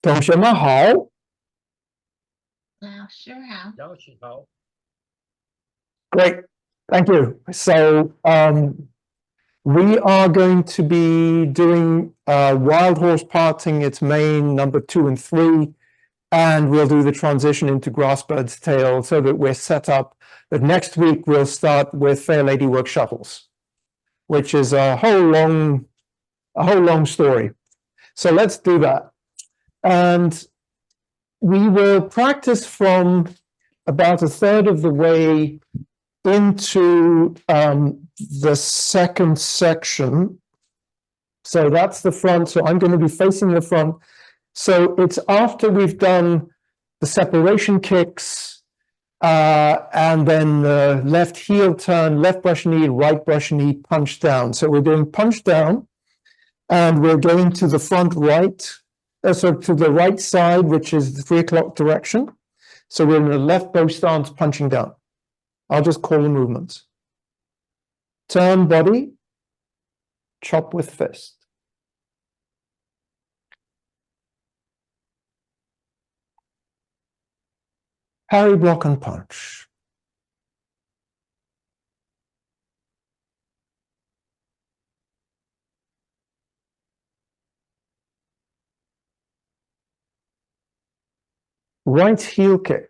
同学们好。老师好。老师好。 Great, thank you. So we are going to be doing wild horse parting, its main number 2 and 3, and we'll do the transition into grassbird's tail so that we're set up that next week we'll start with Fair Lady Work Shuttles, which is a whole long story. So let's do that. And we will practice from about a third of the way into the second section. So that's the front. So I'm going to be facing the front. So it's after we've done the separation kicks and then the left heel turn, left brush knee, right brush knee, punch down. So we're doing punch down and we're going to the front right, so to the right side, which is the 3 o'clock direction. So we're in the left bow stance, punching down. I'll just call the movements. Turn body, chop with fist. Parry, block, and punch. Right heel kick.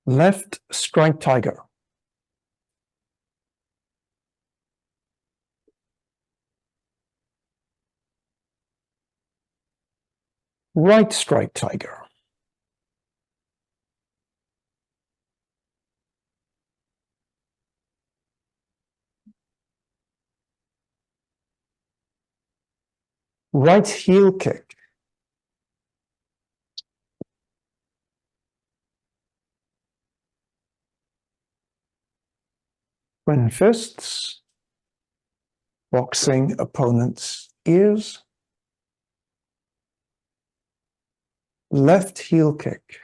Left strike tiger. Right strike tiger. Right heel kick. Twin fists. Boxing opponent's ears. Left heel kick.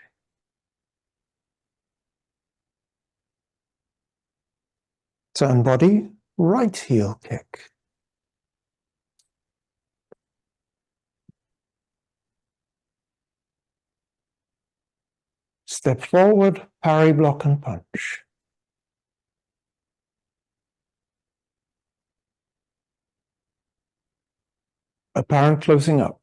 Turn body, right heel kick. Step forward, parry, block, and punch. Apparent closing up.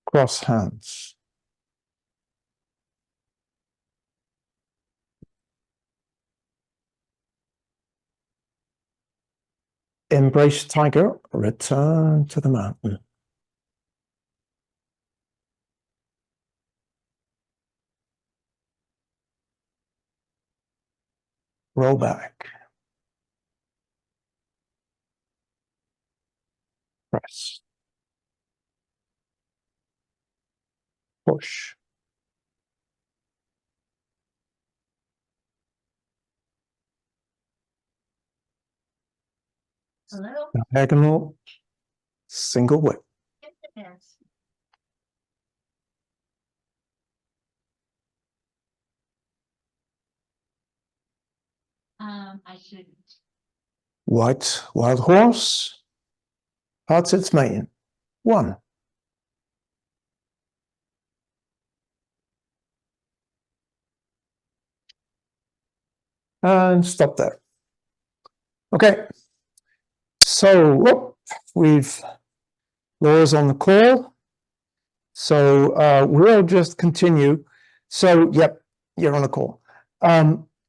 Cross hands. Embrace tiger, return to the mountain. Roll back. Press. Push. Hello. Diagonal, single whip. Yes. I shouldn't. White wild horse. Parts its mane. 1. And stop there. Okay. So whoop, we've Laura's on the call. So we'll just continue. So yep, you're on the call.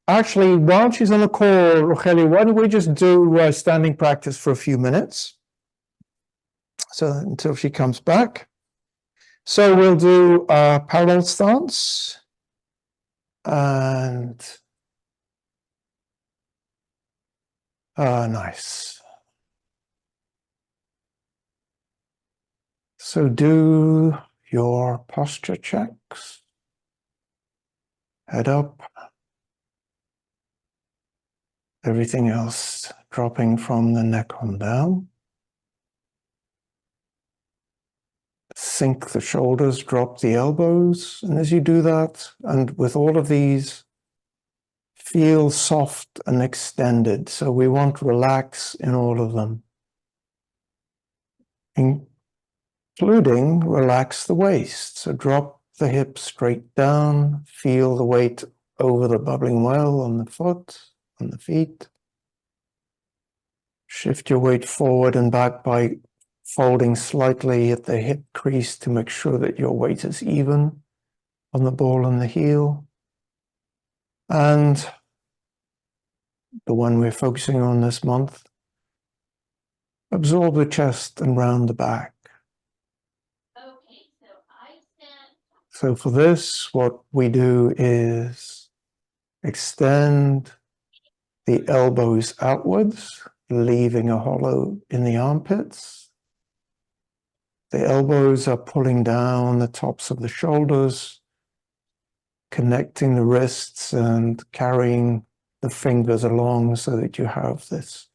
Actually, while she's on the call, Rogelio, why don't we just do standing practice for a few minutes? So until she comes back. So we'll do parallel stance. And nice. So do your posture checks. Head up. Everything else dropping from the neck on down. Sink the shoulders, drop the elbows. And as you do that, and with all of these, feel soft and extended. So we want to relax in all of them, including relax the waist. So drop the hips straight down, feel the weight over the bubbling well on the foot, on the feet. Shift your weight forward and back by folding slightly at the hip crease to make sure that your weight is even on the ball and the heel. And the one we're focusing on this month, absorb the chest and round the back. Okay, so I stand. So for this, what we do is extend the elbows outwards, leaving a hollow in the armpits. The elbows are pulling down the tops of the shoulders, connecting the wrists and carrying the fingers along so that you have this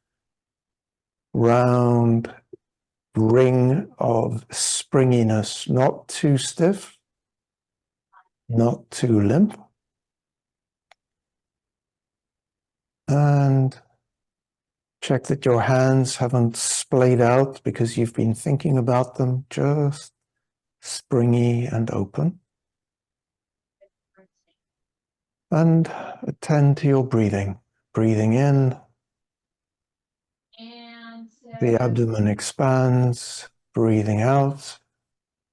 round ring of springiness, not too stiff, not too limp. And check that your hands haven't splayed out because you've been thinking about them, just springy and open. And attend to your breathing. Breathing in, And so the abdomen expands. Breathing out,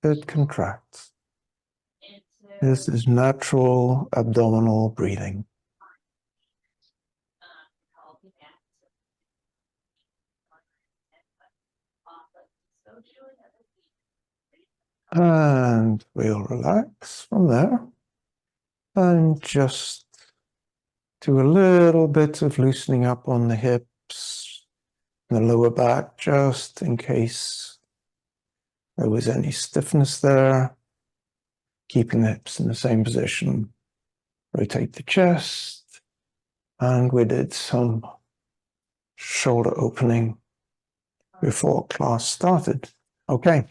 it contracts. and so This is natural abdominal breathing. I'll be back. So do another beat. And we'll relax from there. And just do a little bit of loosening up on the hips, the lower back, just in case there was any stiffness there. Keeping the hips in the same position. Rotate the chest. And we did some shoulder opening before class started. Okay,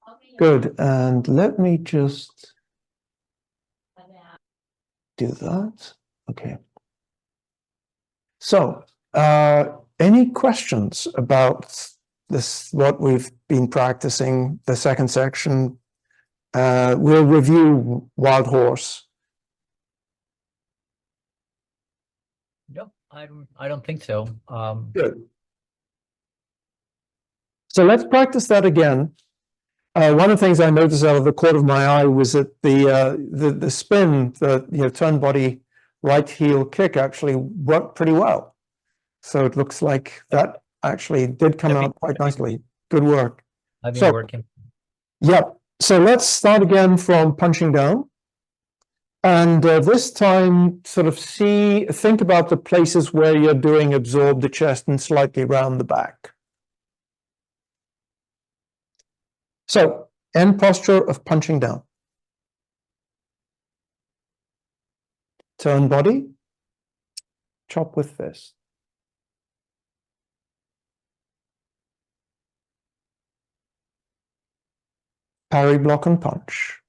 I'll be good. And let me just about do that. Okay. So, any questions about this, what we've been practicing, the second section? We'll review Wild Horse. Nope, I don't think so. Good. So let's practice that again. One of the things I noticed out of the corner of my eye was that the spin, the turn body right heel kick actually worked pretty well. So it looks like that actually did come out quite nicely. Good work. I've been So, working. Yep. So let's start again from punching down. And this time, sort of think about the places where you're doing absorb the chest and slightly round the back. So, end posture of punching down. Turn body, chop with fist. Parry, block, and punch.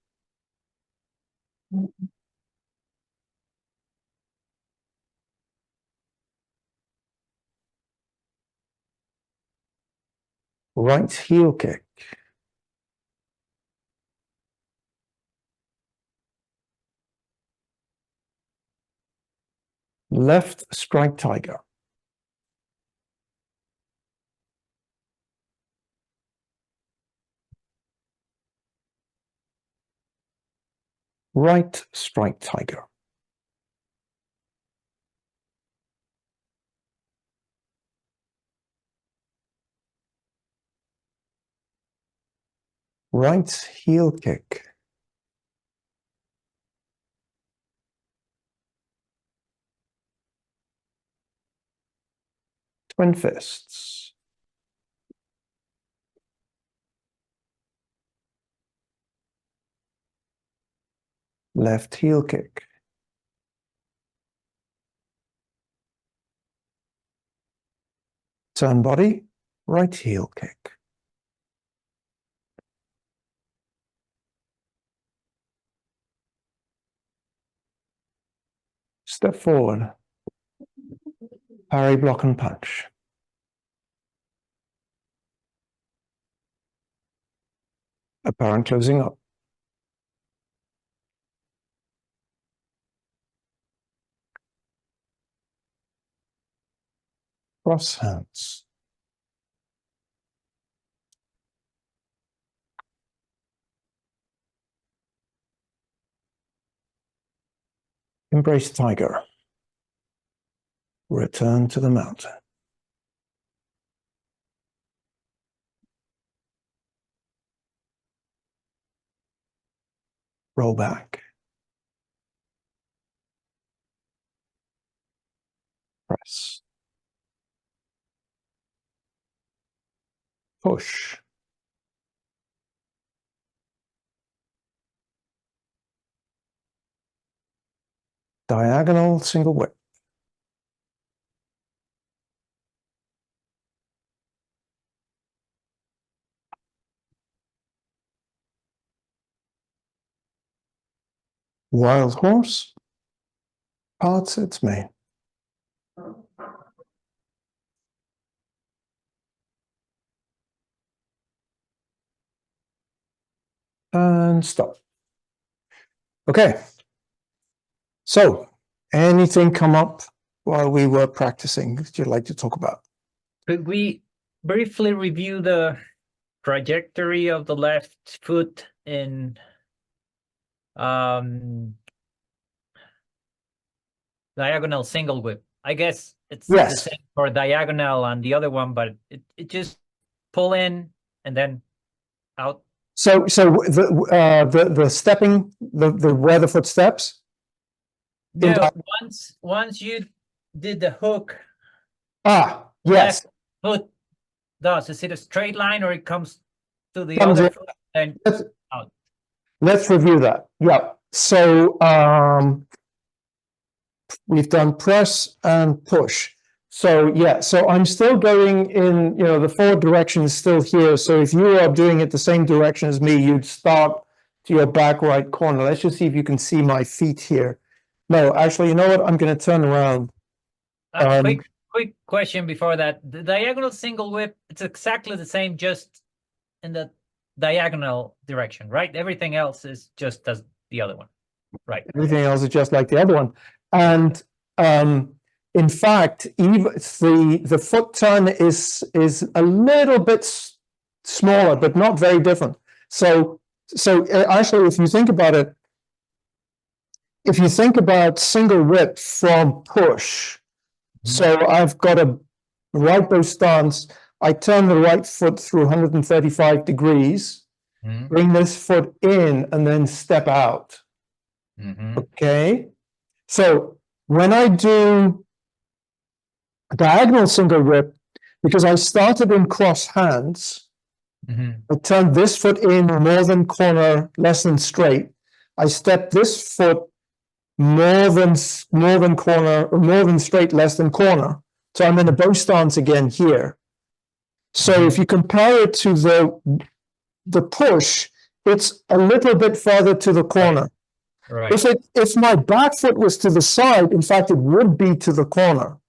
Right heel kick. Left strike tiger. Right strike tiger. Right heel kick. Twin fists. Left heel kick. Turn body, right heel kick. Step forward. Parry, block, and punch. Apparent closing up. Cross hands. Embrace tiger. Return to the mountain. Roll back. Press. Push. Diagonal single whip. Wild horse. Parts its mane. And stop. Okay. So, anything come up while we were practicing that you'd like to talk about? Could we briefly review the trajectory of the left foot in diagonal single whip? I guess it's the Yes. same for diagonal and the other one, but it just pull in and then out. So the stepping, the where the foot steps. In No, di- once you did the hook, Yes. left foot does. Is it a straight line or it comes to the Comes other in. foot and Let's, out? let's review that. Yeah. So we've done press and push. So yeah, so I'm still going in, the forward direction is still here. So if you are doing it the same direction as me, you'd start to your back right corner. Let's just see if you can see my feet here. No, actually, you know what? I'm going to turn around. Quick question before that. The diagonal single whip, it's exactly the same, just in the diagonal direction, right? Everything else is just as the other one, right? Everything else is just like the other one. And in fact, even the foot turn is a little bit smaller, but not very different. So actually, if you think about it, if you think about single whip from push, so I've got a right bow stance. I turn the right foot through 135 degrees, bring this foot in, and then step out. Okay. So when I do a diagonal single whip, because I started in cross hands, I turned this foot in more than corner, less than straight. I step this foot more than corner, or more than straight, less than corner. So I'm in a bow stance again here. So if you compare it to the push, it's a little bit further to the corner. Right. If my back foot was to the side, in fact, it would be to the corner,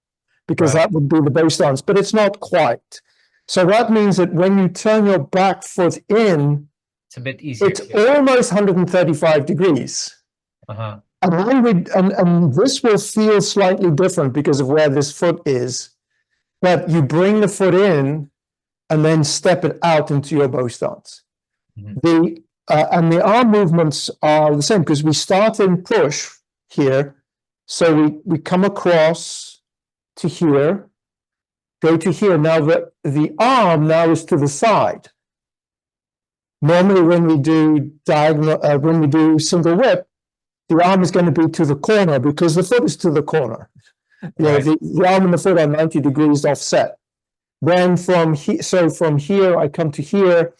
because that would be the bow stance, but it's not quite. So that means that when you turn your back foot in, it's a bit easier. It's almost 135 degrees. And this will feel slightly different because of where this foot is. But you bring the foot in and then step it out into your bow stance. And the arm movements are the same, because we start in push here. So we come across to here, go to here. Now the arm now is to the side. Normally when we do when we do single whip, the arm is going to be to the corner because the foot is to the corner. The arm and the foot are 90 degrees offset. Then from here, I come to here.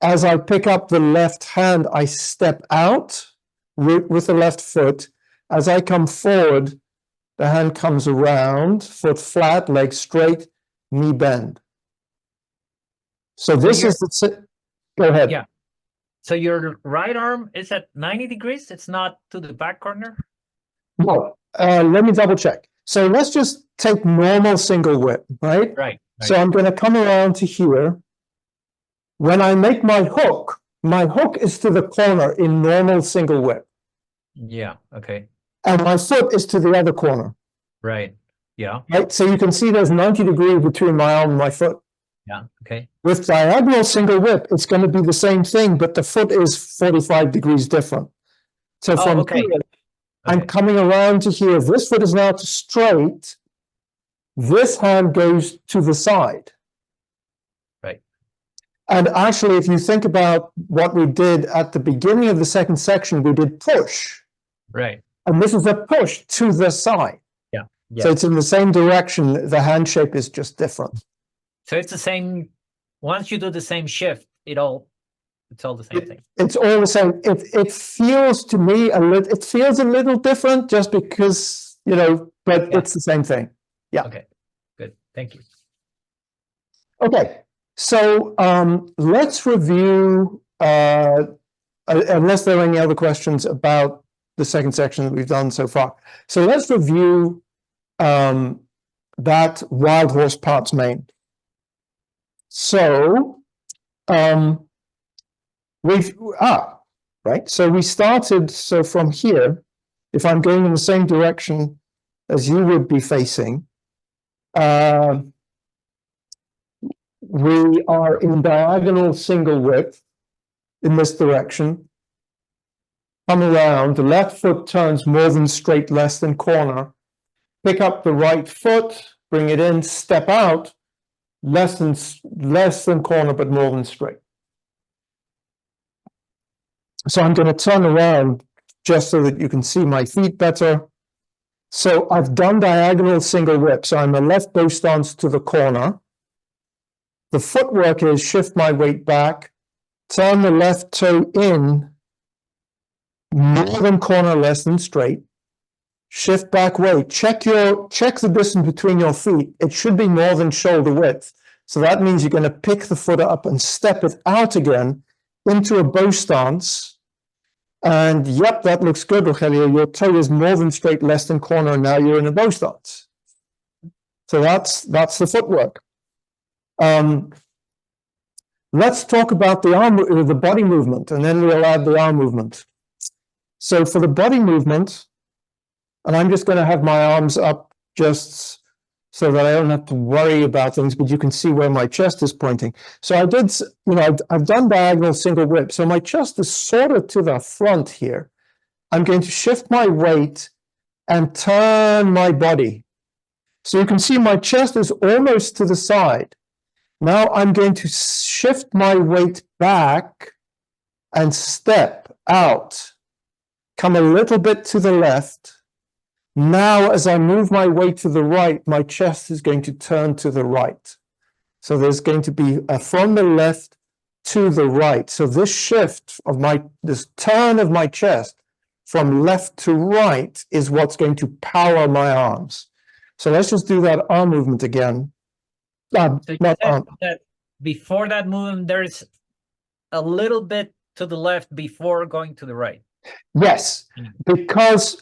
As I pick up the left hand, I step out with the left foot. As I come forward, the hand comes around, foot flat, leg straight, knee bend. So this is the... Go ahead. Yeah. So your right arm is at 90 degrees? It's not to the back corner? No, let me double check. So let's just take normal single whip, right? Right. So I'm going to come around to here. When I make my hook is to the corner in normal single whip, Yeah. Okay. and my foot is to the other corner, Right. Yeah. right? So you can see there's 90 degrees between my arm and my foot. Yeah. Okay. With diagonal single whip, it's going to be the same thing, but the foot is 45 degrees different. So Oh, from okay. here, I'm Okay. coming around to here. This foot is now to straight. This hand goes to the side. Right. And actually, if you think about what we did at the beginning of the second section, we did push. Right. And this is a push to the side. Yeah. So Yeah. it's in the same direction. The hand shape is just different. So it's the same. Once you do the same shift, it's all the same thing. It's all the same. It feels to me it feels a little different just because, but Yeah. it's the same thing. Yeah. Okay. Good. Thank you. Okay. So let's review, unless there are any other questions about the second section that we've done so far. So let's review that wild horse parts main. So right. So we started, so from here, if I'm going in the same direction as you would be facing, we are in diagonal single width in this direction. Come around, the left foot turns more than straight, less than corner. Pick up the right foot, bring it in, step out, less than corner, but more than straight. So I'm going to turn around just so that you can see my feet better. So I've done diagonal single whip. So I'm the left bow stance to the corner. The footwork is shift my weight back, turn the left toe in, more than corner, less than straight. Shift back weight. Check the distance between your feet. It should be more than shoulder width. So that means you're going to pick the foot up and step it out again into a bow stance. And yep, that looks good, Rogelio. Your toe is more than straight, less than corner, and now you're in a bow stance. So that's the footwork. Let's talk about the body movement, and then we'll add the arm movement. So for the body movement, and I'm just going to have my arms up just so that I don't have to worry about things, but you can see where my chest is pointing. So I did, I've done diagonal single whip. So my chest is sort of to the front here. I'm going to shift my weight and turn my body. So you can see my chest is almost to the side. Now I'm going to shift my weight back and step out. Come a little bit to the left. Now, as I move my weight to the right, my chest is going to turn to the right. So there's going to be from the left to the right. So this shift of this turn of my chest from left to right is what's going to power my arms. So let's just do that arm movement again. So you said that before that movement, there's a little bit to the left before going to the right. Yes, because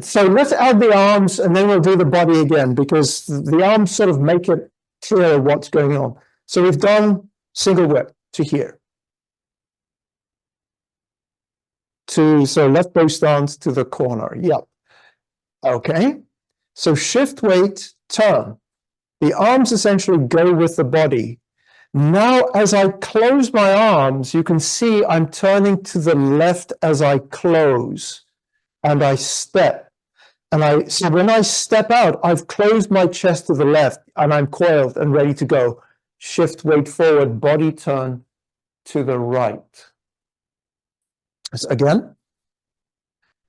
so let's add the arms and then we'll do the body again, because the arms sort of make it clear what's going on. So we've done single whip to here. So left bow stance to the corner. Yep. Okay. So shift weight, turn. The arms essentially go with the body. Now, as I close my arms, you can see I'm turning to the left as I close, and I step. So when I step out, I've closed my chest to the left, and I'm coiled and ready to go. Shift weight forward, body turn to the right. So again.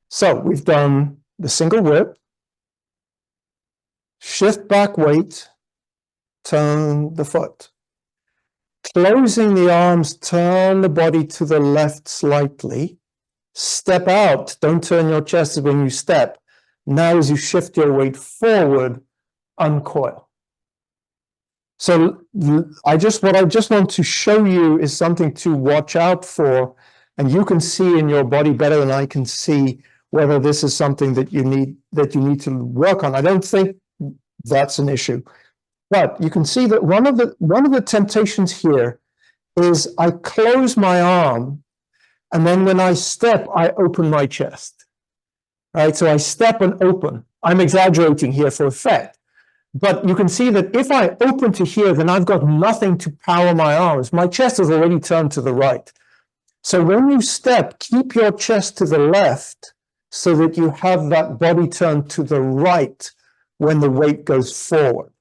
So we've done the single whip, shift back weight, turn the foot. Closing the arms, turn the body to the left slightly. Step out. Don't turn your chest when you step. Now, as you shift your weight forward, uncoil. So what I just want to show you is something to watch out for, and you can see in your body better than I can see whether this is something that you need to work on. I don't think that's an issue. But you can see that one of the temptations here is I close my arm, and then when I step, I open my chest. Right? So I step and open. I'm exaggerating here for effect. But you can see that if I open to here, then I've got nothing to power my arms. My chest is already turned to the right. So when you step, keep your chest to the left so that you have that body turned to the right when the weight goes forward.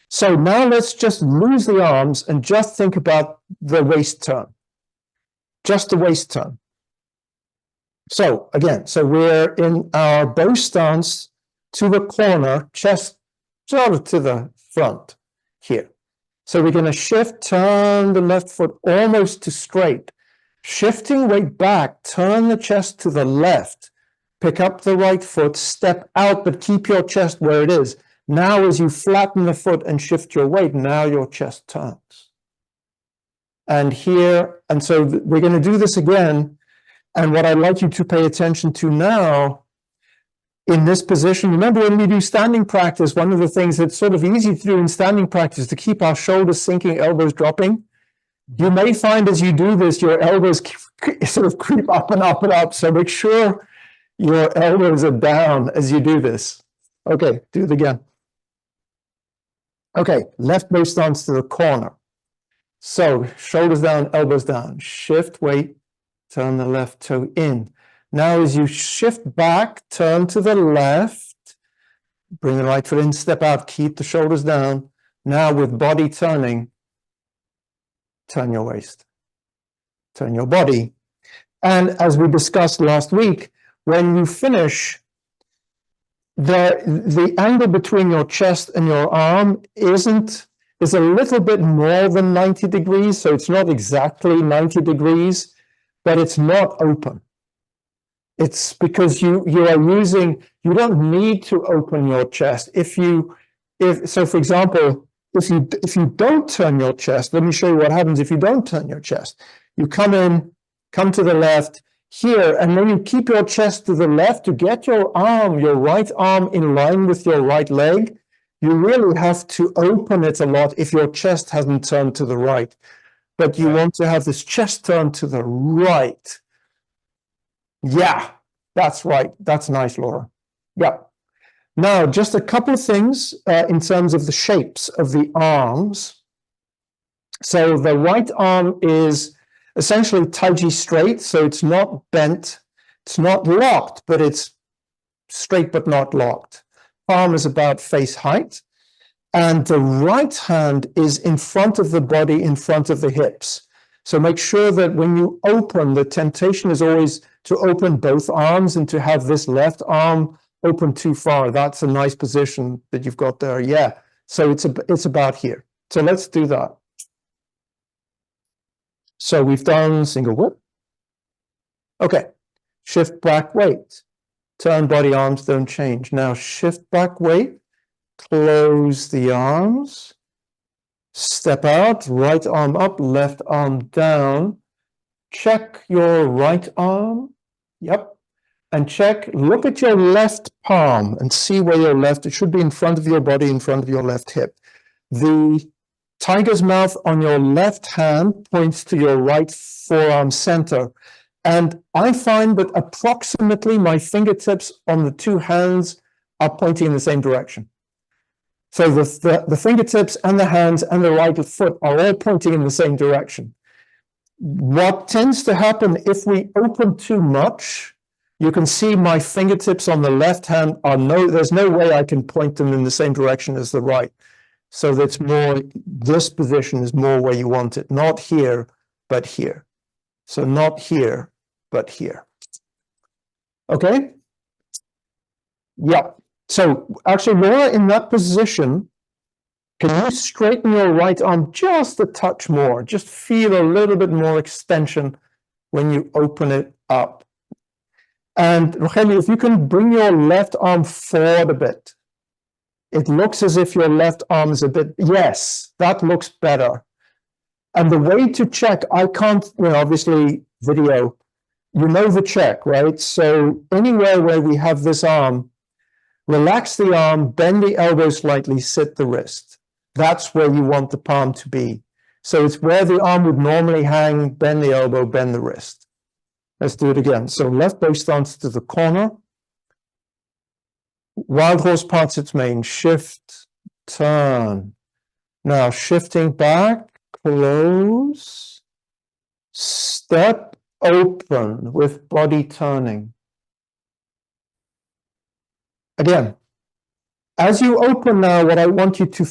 So now let's just lose the arms and just think about the waist turn. Just the waist turn. So again, so we're in our bow stance to the corner, chest sort of to the front here. So we're going to shift, turn the left foot almost to straight. Shifting weight back, turn the chest to the left. Pick up the right foot, step out, but keep your chest where it is. Now as you flatten the foot and shift your weight, now your chest turns. And here, and so we're going to do this again. And what I'd like you to pay attention to now, in this position, remember when we do standing practice, one of the things that's sort of easy to do in standing practice is to keep our shoulders sinking, elbows dropping. You may find as you do this, your elbows sort of creep up and up and up. So make sure your elbows are down as you do this. Okay, do it again. Okay, left bow stance to the corner. So shoulders down, elbows down. Shift weight, turn the left toe in. Now as you shift back, turn to the left, bring the right foot in, step out, keep the shoulders down. Now with body turning, turn your waist, turn your body. And as we discussed last week, when you finish, the angle between your chest and your arm is a little bit more than 90 degrees, so it's not exactly 90 degrees, but it's not open. It's because you don't need to open your chest. So for example, if you don't turn your chest, let me show you what happens if you don't turn your chest. You come in, come to the left here, and then you keep your chest to the left to get your right arm in line with your right leg. You really have to open it a lot if your chest hasn't turned to the right. But you want to have this chest turn to the right. Yeah, that's right. That's nice, Laura. Yeah. Now, just a couple of things in terms of the shapes of the arms. So the right arm is essentially taiji straight, so it's not bent. It's not locked, but it's straight but not locked. Palm is about face height. And the right hand is in front of the body, in front of the hips. So make sure that when you open, the temptation is always to open both arms and to have this left arm open too far. That's a nice position that you've got there. Yeah. So it's about here. So let's do that. So we've done single whip. Okay. Shift back weight. Turn body, arms don't change. Now shift back weight. Close the arms. Step out, right arm up, left arm down. Check your right arm. Yep. And look at your left palm and see where your left, it should be in front of your body, in front of your left hip. The tiger's mouth on your left hand points to your right forearm center. And I find that approximately my fingertips on the two hands are pointing in the same direction. So the fingertips and the hands and the right foot are all pointing in the same direction. What tends to happen if we open too much, you can see my fingertips on the left hand there's no way I can point them in the same direction as the right. So that's more, this position is more where you want it. Not here, but here. So not here, but here. Okay? Yeah. So actually, Laura, in that position, can you straighten your right arm just a touch more? Just feel a little bit more extension when you open it up. And Rogelio, if you can bring your left arm forward a bit. It looks as if your left arm is a bit, yes, that looks better. And the way to check, I can't, obviously video, you know the check, right? So anywhere where we have this arm, relax the arm, bend the elbow slightly, sit the wrist. That's where you want the palm to be. So it's where the arm would normally hang, bend the elbow, bend the wrist. Let's do it again. So left bow stance to the corner. Wild horse parts its mane, shift, turn. Now shifting back, close, step, open with body turning. Again, as you open now, what I want you to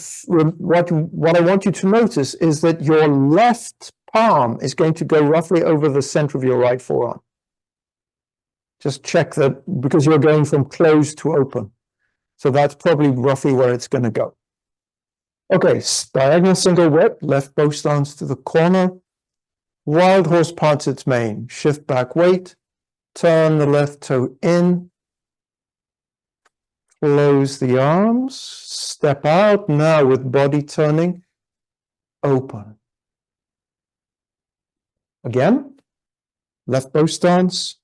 what I want you to notice is that your left palm is going to go roughly over the center of your right forearm. Just check that because you're going from closed to open. So that's probably roughly where it's going to go. Okay, diagonal single whip, left bow stance to the corner. Wild horse parts its mane, shift back weight, turn the left toe in, close the arms, step out now with body turning, open. Again, left bow stance.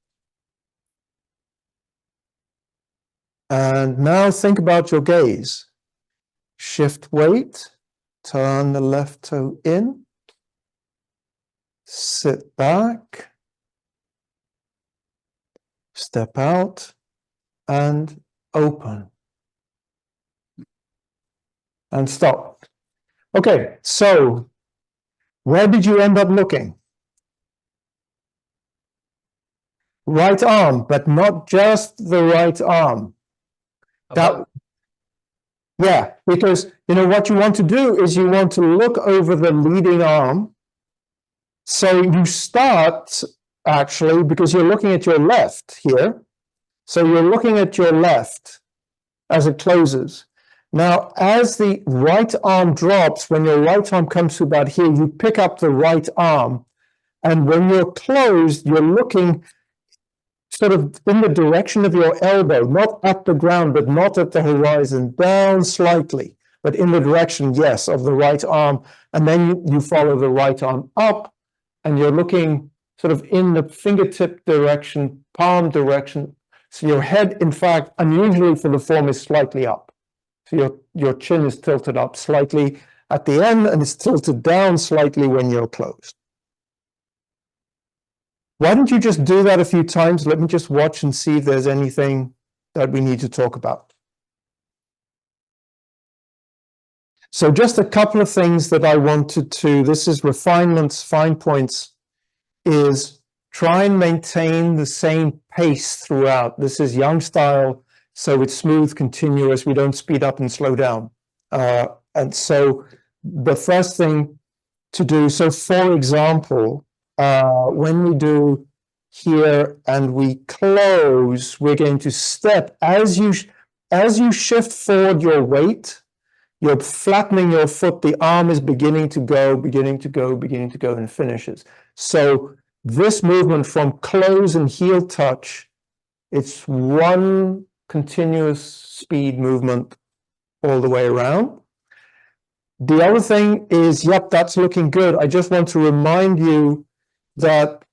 And now think about your gaze. Shift weight, turn the left toe in, sit back, step out, and open. And stop. Okay, so where did you end up looking? Right arm, but not just the right arm. That, yeah, because you know what you want to do is you want to look over the leading arm. So you start actually because you're looking at your left here. So you're looking at your left as it closes. Now, as the right arm drops, when your right arm comes to about here, you pick up the right arm. And when you're closed, you're looking sort of in the direction of your elbow, not at the ground, but not at the horizon, down slightly, but in the direction, yes, of the right arm. And then you follow the right arm up, and you're looking sort of in the fingertip direction, palm direction. So your head, in fact, unusually for the form, is slightly up. So your chin is tilted up slightly at the end, and it's tilted down slightly when you're closed. Why don't you just do that a few times? Let me just watch and see if there's anything that we need to talk about. So just a couple of things that I wanted to, this is refinements, fine points, is try and maintain the same pace throughout. This is young style, so it's smooth, continuous. We don't speed up and slow down. And so the first thing to do, so for example, when we do here and we close, we're going to step as you shift forward your weight, you're flattening your foot, the arm is beginning to go, and finishes. So this movement from close and heel touch, it's one continuous speed movement all the way around. The other thing is, yep, that's looking good. I just want to remind you that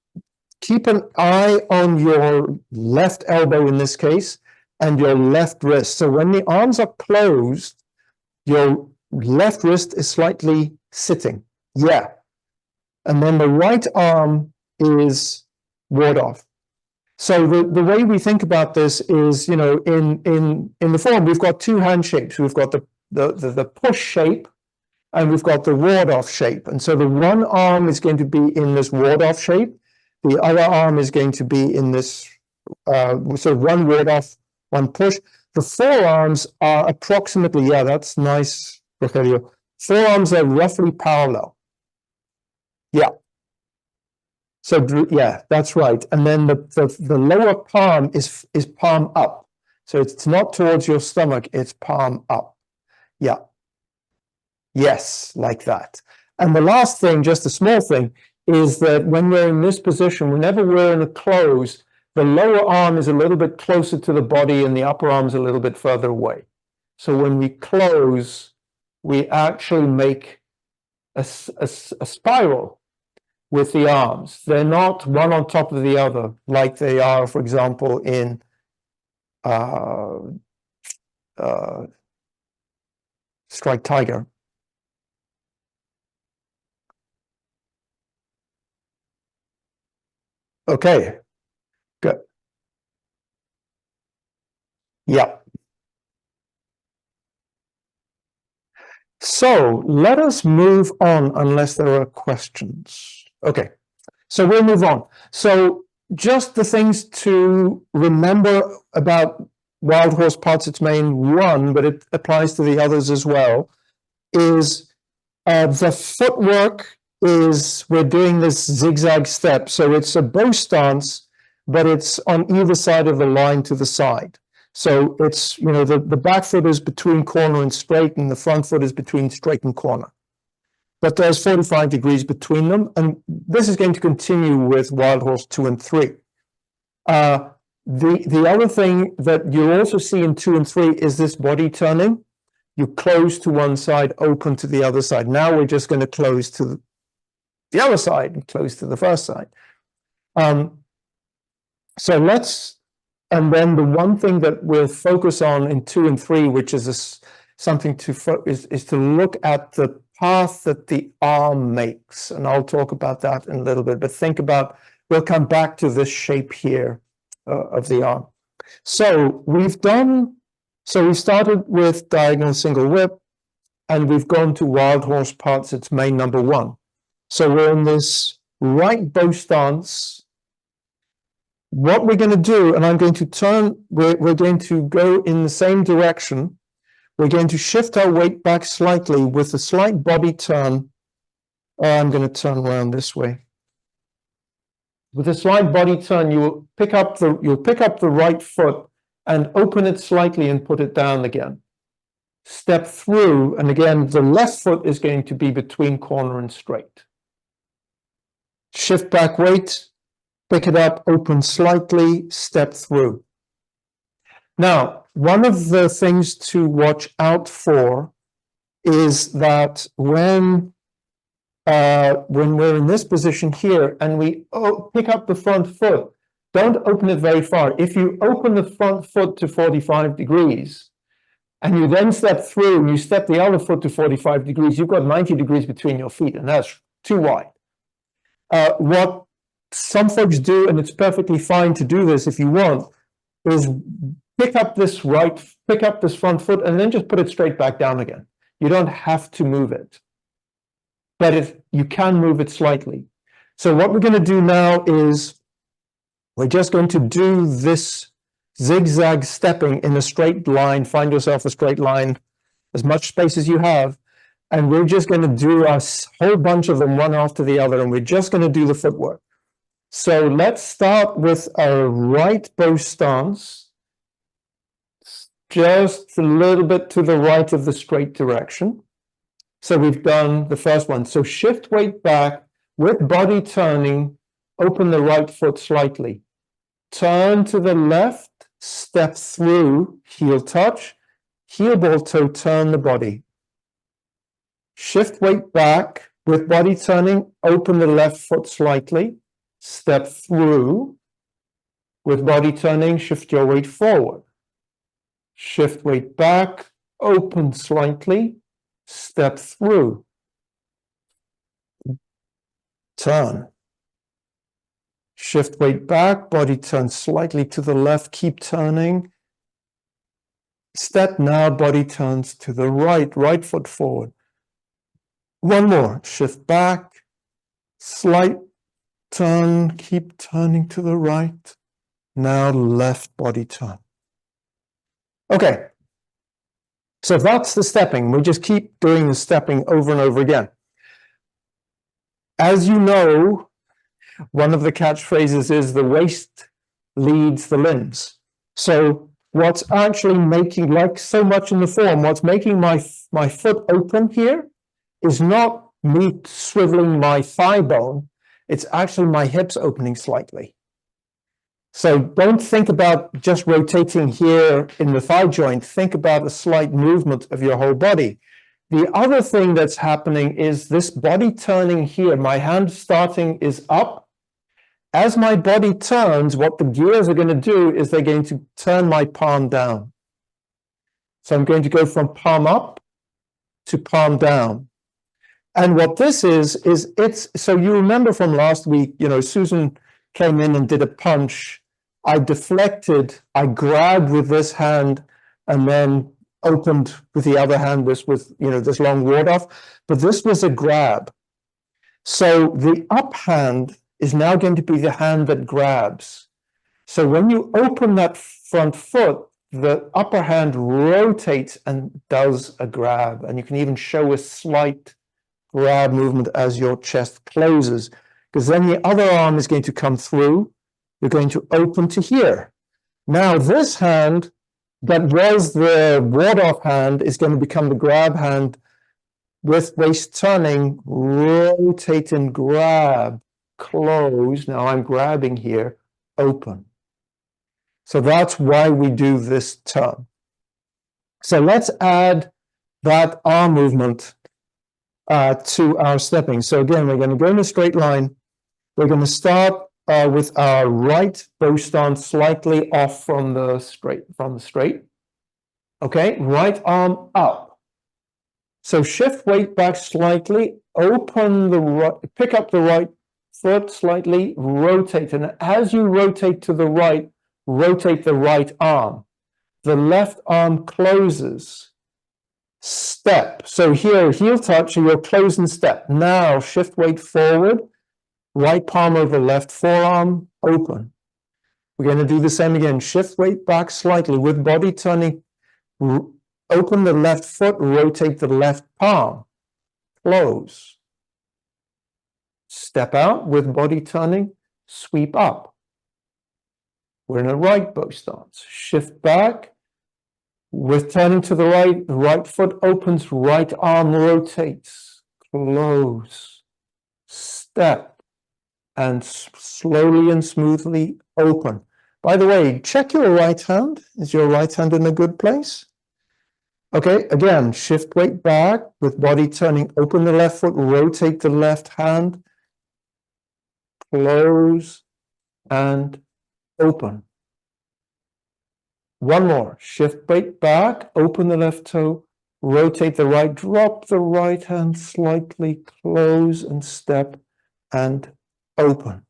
keep an eye on your left elbow in this case and your left wrist. So when the arms are closed, your left wrist is slightly sitting. Yeah. And then the right arm is ward off. So the way we think about this is, you know, in the form, we've got two hand shapes. We've got the push shape, and we've got the ward-off shape. And so the one arm is going to be in this ward-off shape. The other arm is going to be in this, sort of one ward-off, one push. The forearms are approximately, yeah, that's nice, Rogelio. Forearms are roughly parallel. Yeah. So, yeah, that's right. And then the lower palm is palm up. So it's not towards your stomach, it's palm up. Yeah. Yes, like that. And the last thing, just a small thing, is that when we're in this position, whenever we're in a close, the lower arm is a little bit closer to the body and the upper arm is a little bit further away. So when we close, we actually make a spiral. with the arms. They're not one on top of the other, like they are, for example, in Strike Tiger. Okay, good. Yeah. So let us move on unless there are questions. Okay, so we'll move on. So just the things to remember about wild horse parts, its main one, but it applies to the others as well, is the footwork is, we're doing this zigzag step. So it's a bow stance, but it's on either side of the line to the side. So it's, you know, the back foot is between corner and straight, and the front foot is between straight and corner. But there's 45 degrees between them, and this is going to continue with wild horse 2 and 3. The other thing that you also see in 2 and 3 is this body turning. You close to one side, open to the other side. Now we're just going to close to the other side and close to the first side. So let's, and then the one thing that we'll focus on in 2 and 3, which is something to is to look at the path that the arm makes. And I'll talk about that in a little bit, but think about, we'll come back to this shape here of the arm. So we started with diagonal single whip, and we've gone to wild horse parts, its main number 1. So we're in this right bow stance. What we're going to do, and I'm going to turn, we're going to go in the same direction. We're going to shift our weight back slightly with a slight body turn. I'm going to turn around this way. With a slight body turn, you'll pick up the right foot and open it slightly and put it down again. Step through, and again, the left foot is going to be between corner and straight. Shift back weight, pick it up, open slightly, step through. Now, one of the things to watch out for is that when we're in this position here and we pick up the front foot, don't open it very far. If you open the front foot to 45 degrees and you then step through and you step the other foot to 45 degrees, you've got 90 degrees between your feet, and that's too wide. What some folks do, and it's perfectly fine to do this if you want, is pick up this front foot and then just put it straight back down again. You don't have to move it, but you can move it slightly. So what we're going to do now is we're just going to do this zigzag stepping in a straight line. Find yourself a straight line, as much space as you have, and we're just going to do a whole bunch of them one after the other, and we're just going to do the footwork. So let's start with our right bow stance, just a little bit to the right of the straight direction. So we've done the first one. So shift weight back with body turning, open the right foot slightly. Turn to the left, step through, heel touch, heel ball toe, turn the body. Shift weight back with body turning, open the left foot slightly, step through. With body turning, shift your weight forward. Shift weight back, open slightly, step through. Turn. Shift weight back, body turn slightly to the left, keep turning. Step now, body turns to the right, right foot forward. One more, shift back, slight turn, keep turning to the right. Now left body turn. Okay, so that's the stepping. We just keep doing the stepping over and over again. As you know, one of the catchphrases is the waist leads the limbs. So what's actually making, like so much in the form, what's making my foot open here is not me swiveling my thigh bone. It's actually my hips opening slightly. So don't think about just rotating here in the thigh joint. Think about a slight movement of your whole body. The other thing that's happening is this body turning here. My hand starting is up. As my body turns, what the gears are going to do is they're going to turn my palm down. So I'm going to go from palm up to palm down. And what this is it's, so you remember from last week, you know, Susan came in and did a punch. I deflected, I grabbed with this hand and then opened with the other hand, this was, you know, this long ward off, but this was a grab. So the up hand is now going to be the hand that grabs. So when you open that front foot, the upper hand rotates and does a grab. And you can even show a slight grab movement as your chest closes, because then the other arm is going to come through. You're going to open to here. Now this hand that was the ward-off hand is going to become the grab hand with waist turning, rotate and grab, close. Now I'm grabbing here, open. So that's why we do this turn. So let's add that arm movement to our stepping. So again, we're going to go in a straight line. We're going to start with our right bow stance slightly off from the straight. Okay, right arm up. So shift weight back slightly, open the right, pick up the right foot slightly, rotate. And as you rotate to the right, rotate the right arm. The left arm closes. Step. So here, heel touch, you're closing step. Now shift weight forward, right palm over left forearm, open. We're going to do the same again. Shift weight back slightly with body turning. Open the left foot, rotate the left palm, close. Step out with body turning, sweep up. We're in a right bow stance. Shift back. With turning to the right foot opens, right arm rotates, close, step, and slowly and smoothly open. By the way, check your right hand. Is your right hand in a good place? Okay, again, shift weight back with body turning, open the left foot, rotate the left hand, close, and open. One more, shift weight back, open the left toe, rotate the right, drop the right hand slightly, close and step and open.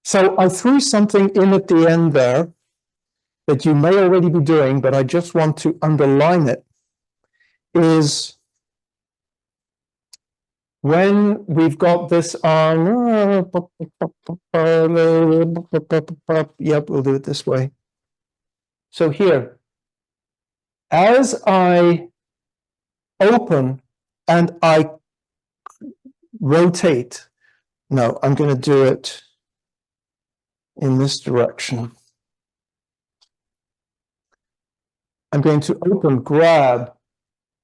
So I threw something in at the end there that you may already be doing, but I just want to underline it, is when we've got this on, yep, we'll do it this way. So here, as I open and I rotate, no, I'm going to do it in this direction. I'm going to open, grab.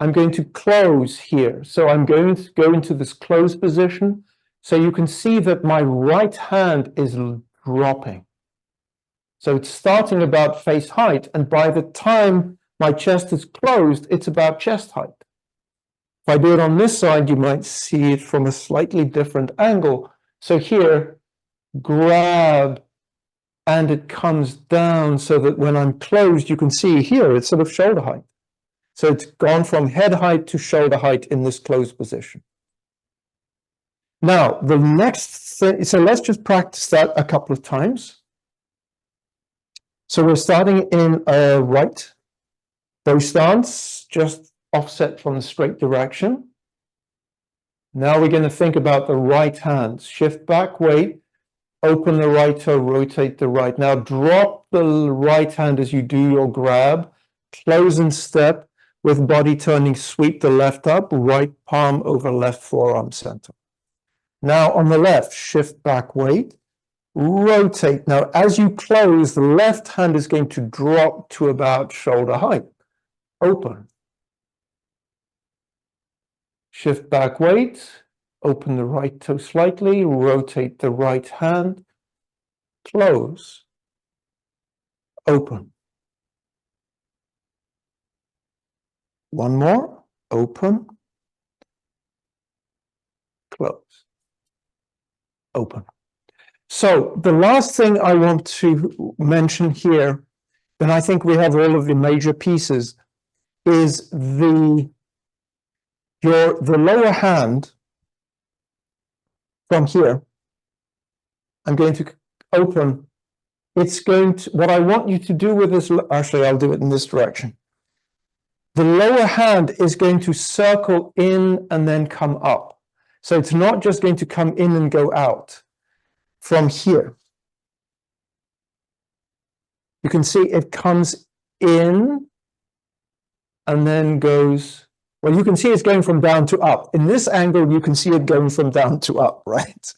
I'm going to close here. So I'm going to go into this close position. So you can see that my right hand is dropping. So it's starting about face height. And by the time my chest is closed, it's about chest height. If I do it on this side, you might see it from a slightly different angle. So here, grab, and it comes down so that when I'm closed, you can see here, it's sort of shoulder height. So it's gone from head height to shoulder height in this closed position. Now, the next thing, so let's just practice that a couple of times. So we're starting in a right bow stance, just offset from the straight direction. Now we're going to think about the right hand. Shift back, weight, open the right toe, rotate the right. Now drop the right hand as you do your grab, close and step. With body turning, sweep the left up, right palm over left forearm center. Now on the left, shift back, weight, rotate. Now as you close, the left hand is going to drop to about shoulder height. Open. Shift back, weight, open the right toe slightly, rotate the right hand, close, open. One more, open, close, open. So the last thing I want to mention here, and I think we have all of the major pieces, is the lower hand from here. I'm going to open. It's going to, what I want you to do with this, actually, I'll do it in this direction. The lower hand is going to circle in and then come up. So it's not just going to come in and go out from here. You can see it comes in and then goes, well, you can see it's going from down to up. In this angle, you can see it going from down to up, right?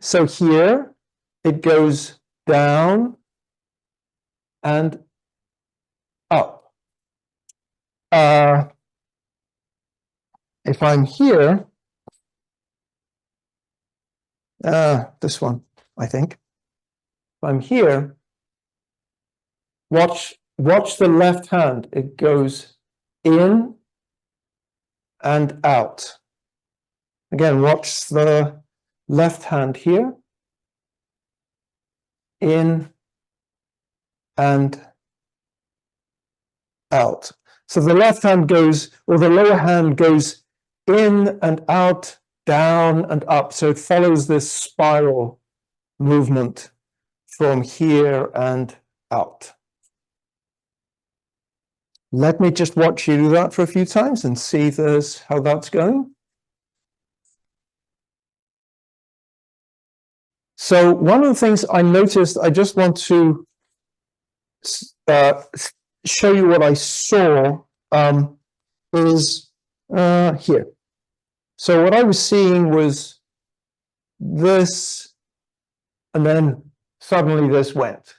So here it goes down and up. If I'm here, this one, I think. If I'm here, watch the left hand. It goes in and out. Again, watch the left hand here. In and out. So the left hand goes, or the lower hand goes in and out, down and up. So it follows this spiral movement from here and out. Let me just watch you do that for a few times and see how that's going. So one of the things I noticed, I just want to show you what I saw is here. So what I was seeing was this, and then suddenly this went.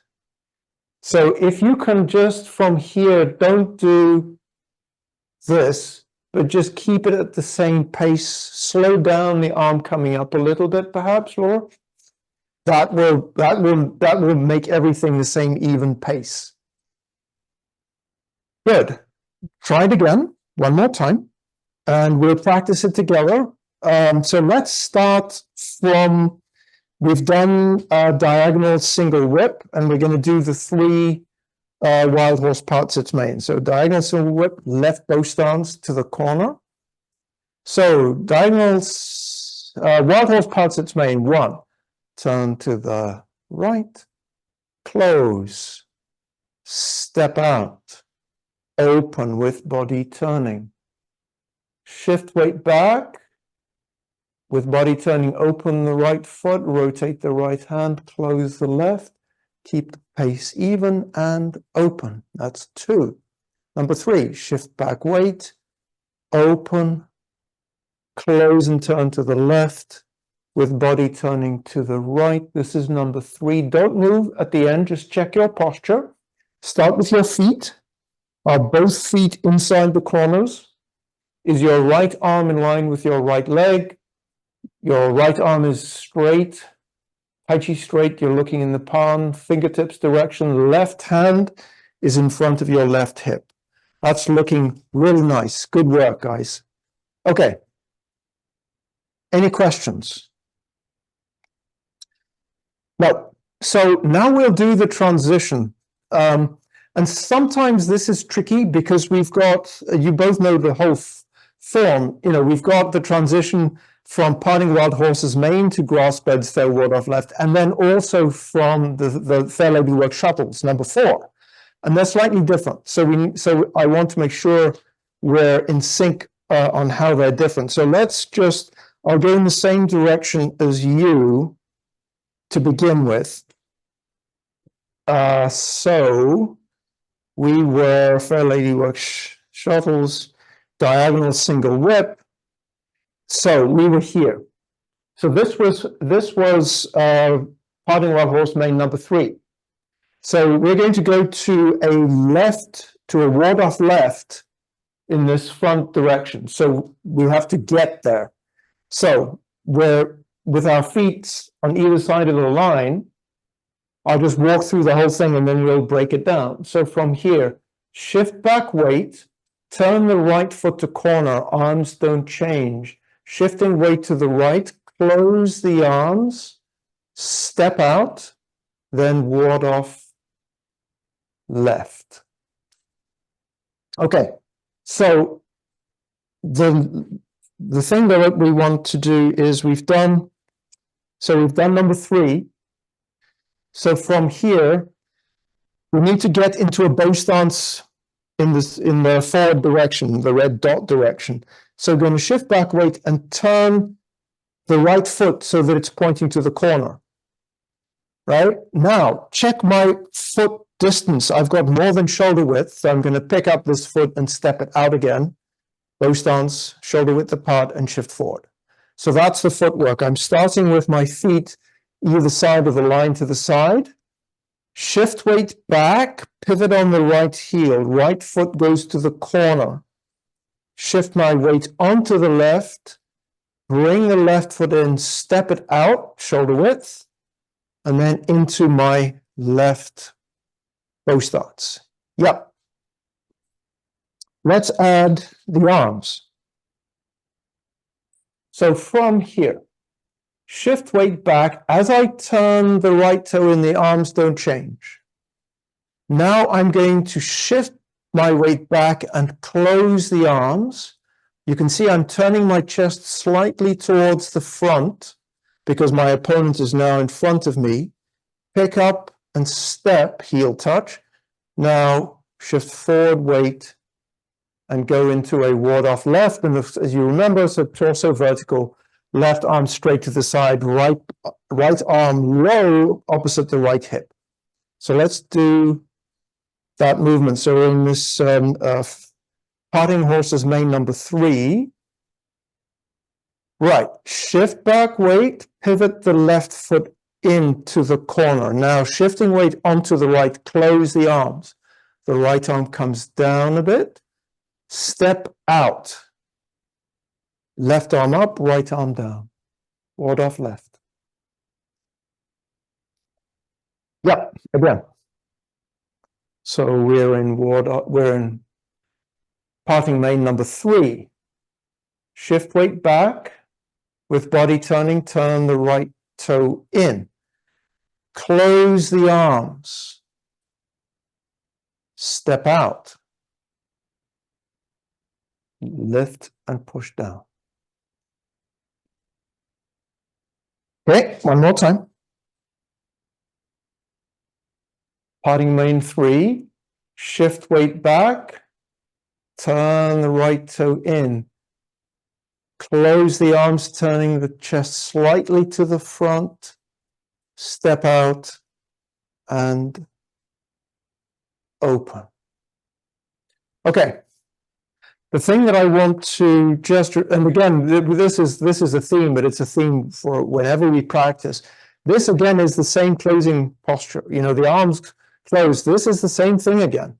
So if you can just from here, don't do this, but just keep it at the same pace, slow down the arm coming up a little bit, perhaps, Laura. That will make everything the same even pace. Good. Try it again, one more time, and we'll practice it together. So let's start from, we've done a diagonal single whip, and we're going to do the 3 wild horse parts its main. So diagonal single whip, left bow stance to the corner. So diagonal wild horse parts its main. 1, turn to the right, close, step out, open with body turning, shift weight back, with body turning, open the right foot, rotate the right hand, close the left, keep the pace even and open. That's 2. Number 3, shift back weight, open, close and turn to the left, with body turning to the right. This is number 3. Don't move at the end, just check your posture. Start with your feet. Are both feet inside the corners? Is your right arm in line with your right leg? Your right arm is straight, Tai Chi straight, you're looking in the palm, fingertips direction, left hand is in front of your left hip. That's looking really nice. Good work, guys. Okay. Any questions? No. So now we'll do the transition. And sometimes this is tricky because we've got, you both know the whole form, you know, we've got the transition from parting wild horse's mane to grass beds, fair ward off left, and then also from the Fair Lady Work shuttles, number 4. And they're slightly different. So I want to make sure we're in sync on how they're different. So let's just, I'll go in the same direction as you to begin with. So we were Fair Lady Work shuttles, diagonal single whip. So we were here. So this was parting wild horse mane number 3. So we're going to go to a left, to a ward off left in this front direction. So we have to get there. So we're with our feet on either side of the line. I'll just walk through the whole thing and then we'll break it down. So from here, shift back weight, turn the right foot to corner, arms don't change. Shifting weight to the right, close the arms, step out, then ward off left. Okay, so the thing that we want to do is we've done number 3. So from here, we need to get into a bow stance in the forward direction, the red dot direction. So we're going to shift back weight and turn the right foot so that it's pointing to the corner. Right? Now, check my foot distance. I've got more than shoulder width, so I'm going to pick up this foot and step it out again. Bow stance, shoulder width apart, and shift forward. So that's the footwork. I'm starting with my feet either side of the line to the side. Shift weight back, pivot on the right heel. Right foot goes to the corner. Shift my weight onto the left. Bring the left foot in, step it out, shoulder width, and then into my left bow stance. Yep. Let's add the arms. So from here, shift weight back. As I turn the right toe in, the arms don't change. Now I'm going to shift my weight back and close the arms. You can see I'm turning my chest slightly towards the front because my opponent is now in front of me. Pick up and step, heel touch. Now shift forward weight and go into a ward off left. And as you remember, so torso vertical, left arm straight to the side, right arm low opposite the right hip. So let's do that movement. So we're in this parting horses main number 3. Right, shift back weight, pivot the left foot into the corner. Now shifting weight onto the right, close the arms. The right arm comes down a bit. Step out. Left arm up, right arm down. Ward off left. Yep, again. So we're in parting main number 3. Shift weight back with body turning, turn the right toe in. Close the arms. Step out. Lift and push down. Okay, one more time. Parting main 3. Shift weight back. Turn the right toe in. Close the arms, turning the chest slightly to the front. Step out and open. Okay. The thing that I want to just, and again, this is a theme, but it's a theme for whenever we practice. This again is the same closing posture. You know, the arms closed. This is the same thing again.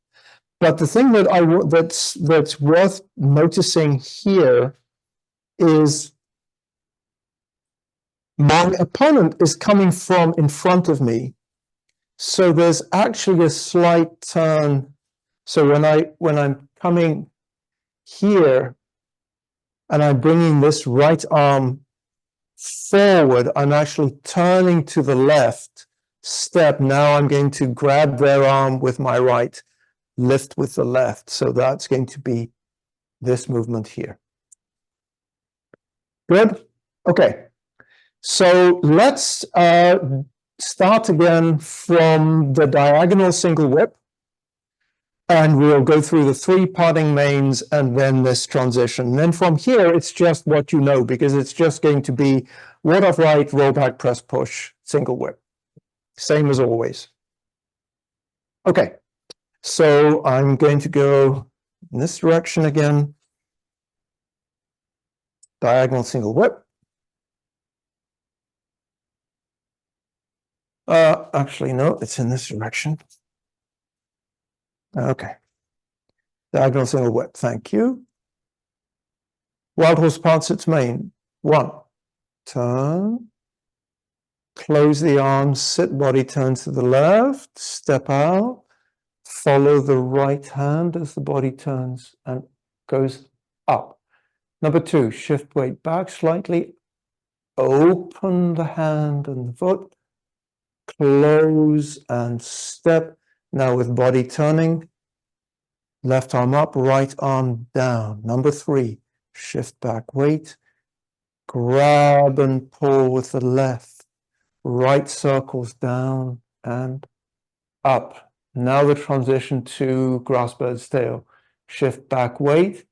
But the thing that that's worth noticing here is my opponent is coming from in front of me. So there's actually a slight turn. So when I'm coming here and I'm bringing this right arm forward, I'm actually turning to the left step. Now I'm going to grab their arm with my right, lift with the left. So that's going to be this movement here. Good? Okay. So let's start again from the diagonal single whip. And we'll go through the 3 parting mains and then this transition. And then from here, it's just what you know, because it's just going to be ward off right, roll back, press, push, single whip. Same as always. Okay, so I'm going to go in this direction again. Diagonal single whip. Actually, no, it's in this direction. Okay. Diagonal single whip, thank you. Wild horse parts its main. 1. Turn. Close the arms, sit body turn to the left, step out. Follow the right hand as the body turns and goes up. Number 2, shift weight back slightly, open the hand and the foot, close and step. Now with body turning, left arm up, right arm down. Number 3, shift back weight, grab and pull with the left, right circles down and up. Now the transition to grass bird's tail. Shift back weight,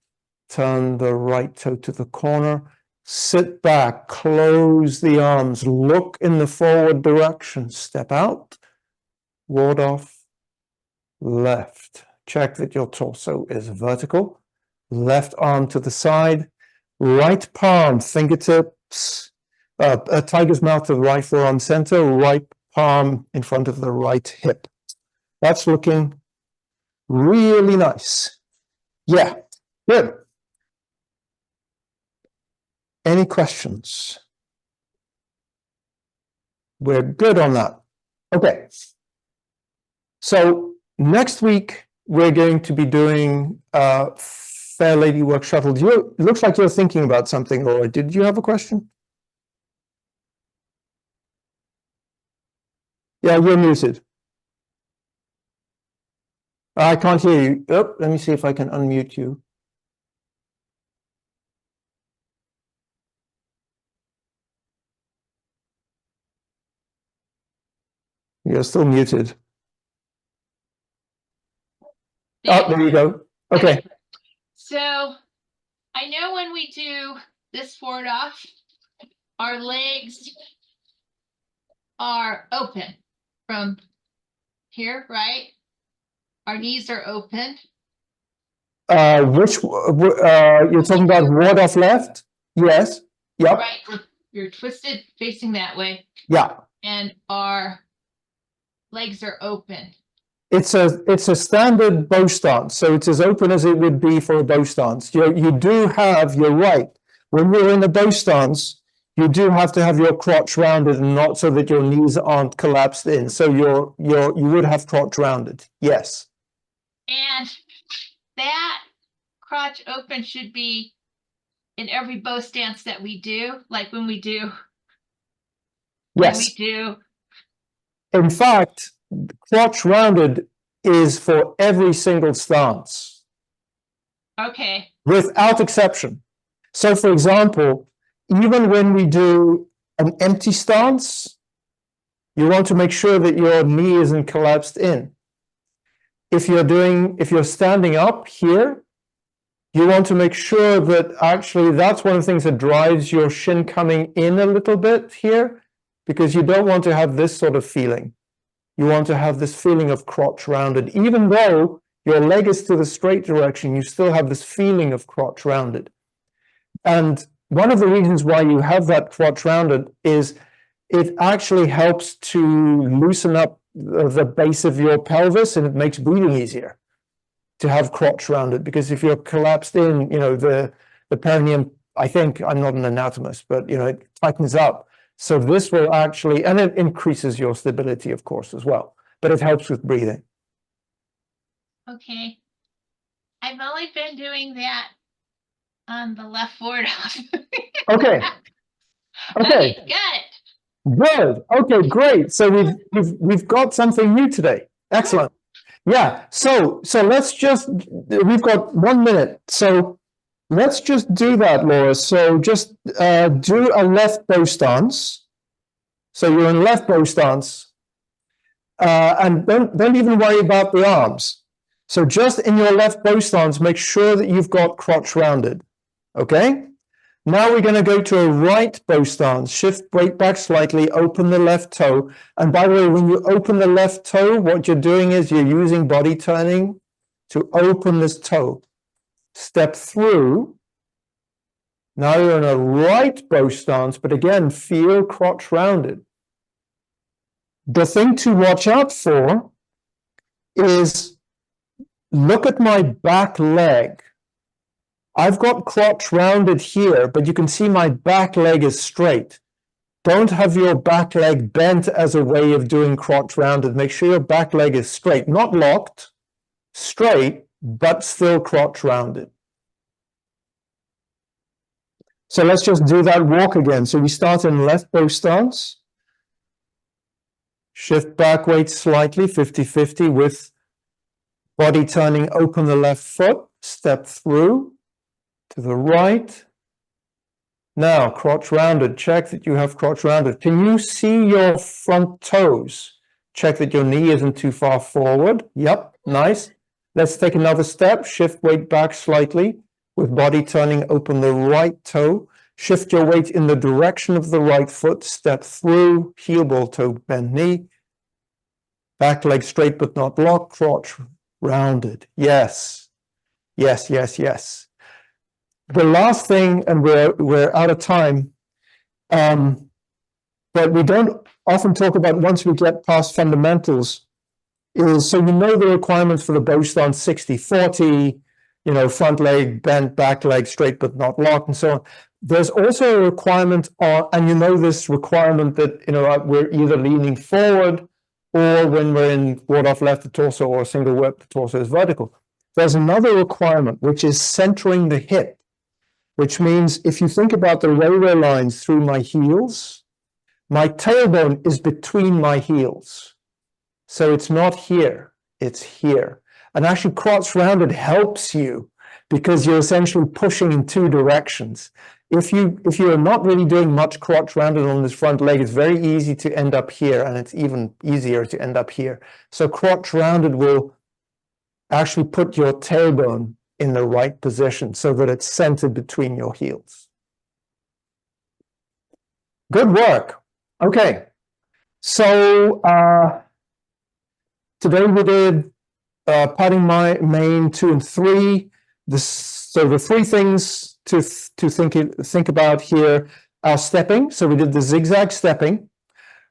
turn the right toe to the corner, sit back, close the arms, look in the forward direction, step out, ward off, left. Check that your torso is vertical, left arm to the side, right palm, fingertips, a tiger's mouth to the right forearm center, right palm in front of the right hip. That's looking really nice. Yeah, good. Any questions? We're good on that. Okay. So next week, we're going to be doing Fair Lady Work Shuttle. It looks like you're thinking about something, Laura. Did you have a question? Yeah, you're muted. I can't hear you. Oh, let me see if I can unmute you. You're still muted. Oh, there you go. Okay. So I know when we do this forward off, our legs are open from here, right? Our knees are open. You're talking about ward off left? Yes. Yep. Right. You're twisted facing that way. Yeah. And our legs are open. It's a standard bow stance, so it's as open as it would be for a bow stance. You do have, you're right, when you're in a bow stance, you do have to have your crotch rounded and not so that your knees aren't collapsed in. So you would have crotch rounded, yes. And that crotch open should be in every bow stance that we do, like when we do. Yes. When we do. In fact, crotch rounded is for every single stance. Okay. Without exception. So for example, even when we do an empty stance, you want to make sure that your knee isn't collapsed in. If you're standing up here, you want to make sure that actually that's one of the things that drives your shin coming in a little bit here, because you don't want to have this sort of feeling. You want to have this feeling of crotch rounded. Even though your leg is to the straight direction, you still have this feeling of crotch rounded. And one of the reasons why you have that crotch rounded is it actually helps to loosen up the base of your pelvis, and it makes breathing easier to have crotch rounded, because if you're collapsed in, the perineum, I think, I'm not an anatomist, but it tightens up. So this will actually, and it increases your stability, of course, as well, but it helps with breathing. Okay. I've only been doing that on the left forward off. Okay. Okay. Got it. Good. Okay, great. So we've got something new today. Excellent. Yeah. So we've got 1 minute. So let's just do that, Laura. So just do a left bow stance. So you're in left bow stance, and don't even worry about the arms. So just in your left bow stance, make sure that you've got crotch rounded. Okay. Now we're going to go to a right bow stance. Shift weight back slightly, open the left toe. And by the way, when you open the left toe, what you're doing is you're using body turning to open this toe. Step through. Now you're in a right bow stance, but again, feel crotch rounded. The thing to watch out for is look at my back leg. I've got crotch rounded here, but you can see my back leg is straight. Don't have your back leg bent as a way of doing crotch rounded. Make sure your back leg is straight, not locked, straight, but still crotch rounded. So let's just do that walk again. So we start in left bow stance. Shift back weight slightly, 50-50 with body turning, open the left foot, step through to the right. Now, crotch rounded, check that you have crotch rounded. Can you see your front toes? Check that your knee isn't too far forward. Yep, nice. Let's take another step, shift weight back slightly with body turning, open the right toe. Shift your weight in the direction of the right foot, step through, heel ball toe, bend knee. Back leg straight but not locked, crotch rounded. Yes, yes, yes, yes. The last thing, and we're out of time, but we don't often talk about once we get past fundamentals, is so we know the requirements for the bow stance 60-40, you know, front leg bent, back leg straight but not locked, and so on. There's also a requirement on, and you know this requirement that, you know, we're either leaning forward or when we're in ward off left the torso or single whip, the torso is vertical. There's another requirement, which is centering the hip, which means if you think about the railway lines through my heels, my tailbone is between my heels. So it's not here, it's here. And actually crotch rounded helps you because you're essentially pushing in two directions. If you're not really doing much crotch rounded on this front leg, it's very easy to end up here, and it's even easier to end up here. So crotch rounded will actually put your tailbone in the right position so that it's centered between your heels. Good work. Okay. So today we did padding my main 2 and 3. So the 3 things to think about here are stepping. So we did the zigzag stepping.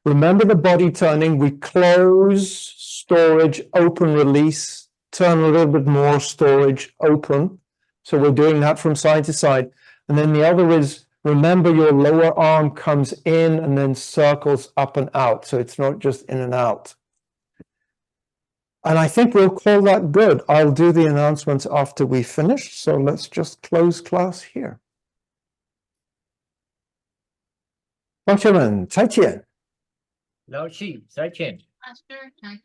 Remember the body turning. We close, storage, open, release, turn a little bit more, storage, open. So we're doing that from side to side. And then the other is remember your lower arm comes in and then circles up and out. So it's not just in and out. And I think we'll call that good. I'll do the announcements after we finish. So let's just close class here. 同学们，再见。老师，再见。Master, Jack,